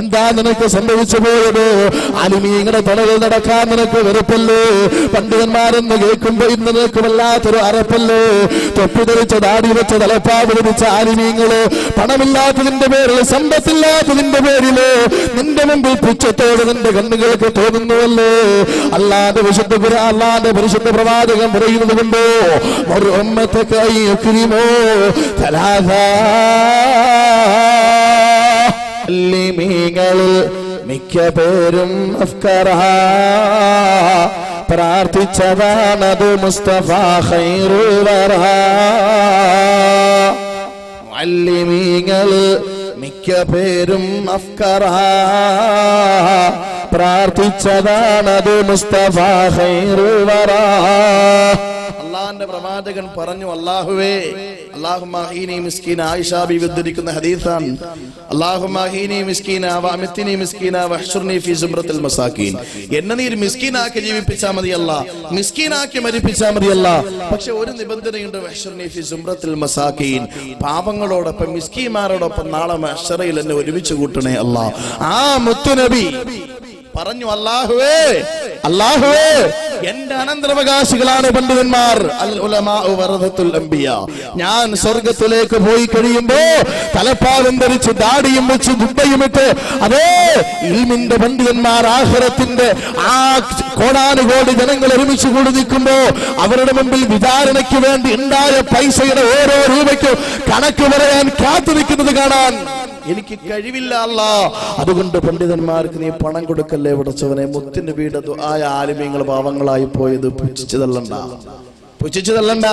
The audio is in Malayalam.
എന്താ നിനക്ക് സംഭവിച്ചു പോയത്? ആലിമീങ്ങളുടെ തലകൾ നടക്കാൻ നിനക്ക് വെറുപ്പല്ലേ? പണ്ഡിതന്മാരെന്ന് കേൾക്കുമ്പോ ഇന്ന് നിനക്ക് വല്ലാത്തൊരു അറപ്പല്ലേ? തൊപ്പി ധരിച്ച ദാടി വെച്ച തലപ്പാവ് ധരിച്ച ആലിമീങ്ങള് പണമില്ലാത്തതിന്റെ പേരിൽ, സമ്പത്തില്ലാത്തതിന്റെ പേരില് നിന്റെ മുമ്പിൽ പുച്ഛത്തോട് നിന്റെ കണ്ണുകൾക്ക് തോന്നുന്നുവല്ലേ? അല്ലാതെ അല്ലാതെ പരിശുദ്ധ പ്രവാചകൻ പറയുന്നത് കൊണ്ടോ മിക്ക പേരും പ്രാർത്ഥിച്ചതാണത് മുസ്തഫ ഖൈറുൽ വറ. മുഅല്ലിമീങ്ങളിൽ മിക്ക പേരും പ്രാർത്ഥിച്ചതാണത് മുസ്തഫ ഖൈറുൽ വറ. അല്ലാഹുവിന്റെ പ്രവാചകൻ പറഞ്ഞു, അല്ലാഹുവേ, അല്ലാഹുമ്മ ഹീനി മിസ്കീന, ആയിഷ ബീവി ഉദ്ധരിക്കുന്ന ഹദീസാണ്. അല്ലാഹുമ്മ ഹീനി മിസ്കീന വഅമിത്നി മിസ്കീന വഹ്ശുർനി ഫീ സുംറത്തിൽ മസാകീൻ. എന്നെ നീ മിസ്കീനാക്കി ജീവിപ്പിച്ചാൽ മതി അല്ലാ, മിസ്കീനാക്കി മരിപ്പിച്ചാൽ മതി അല്ലാ. പക്ഷെ ഒരു നിബന്ധനയുണ്ട്, വഹ്ശുർനി ഫീ സുംറത്തിൽ മസാകീൻ, പാവങ്ങളോടൊപ്പം മിസ്കീന്മാരോടൊപ്പം നാളെ മഹ്ശറയിൽ എന്നെ ഒരുമിച്ച് കൂട്ടണേ അല്ലാ. ആ മുത്തുനബി പറഞ്ഞു, അല്ലാഹുവേ, അല്ലാഹുവേ, എന്റെ അനന്തരാവകാശികളാണ് പണ്ഡിതന്മാർ. അൽ ഉലമാഉ വറസത്തുൽ അംബിയാ. ഞാൻ സ്വർഗത്തിലേക്ക് പോയി കഴിയുമ്പോ തലപ്പാവും ധരിച്ച് ദാടിയും വെച്ച് ദുബയും ഇട്ട് അതേ ഇൽമിന്റെ പണ്ഡിതന്മാർ ആഖിറത്തിന്റെ ആ കോടാനുകോടി ജനങ്ങൾ ഒരുമിച്ച് കൂടി നിൽക്കുമ്പോ അവരുടെ മുമ്പിൽ വിചാരണയ്ക്ക് വേണ്ടി ഉണ്ടായ പൈസയുടെ ഓരോ രൂപയ്ക്കും കണക്ക് പറയാൻ കാത്തു നിൽക്കുന്നത് കാണാൻ എനിക്ക് കഴിവില്ല അല്ലാ. അതുകൊണ്ട് പണ്ഡിതന്മാർക്ക് നീ പണം കൊടുക്കല്ലേ പടച്ചവനെ. മുത്തിന്റെ വീട് ദുആയ ആലിമീങ്ങൾ പാവങ്ങളായി പോയത് പുച്ഛിച്ചു തള്ളണ്ട.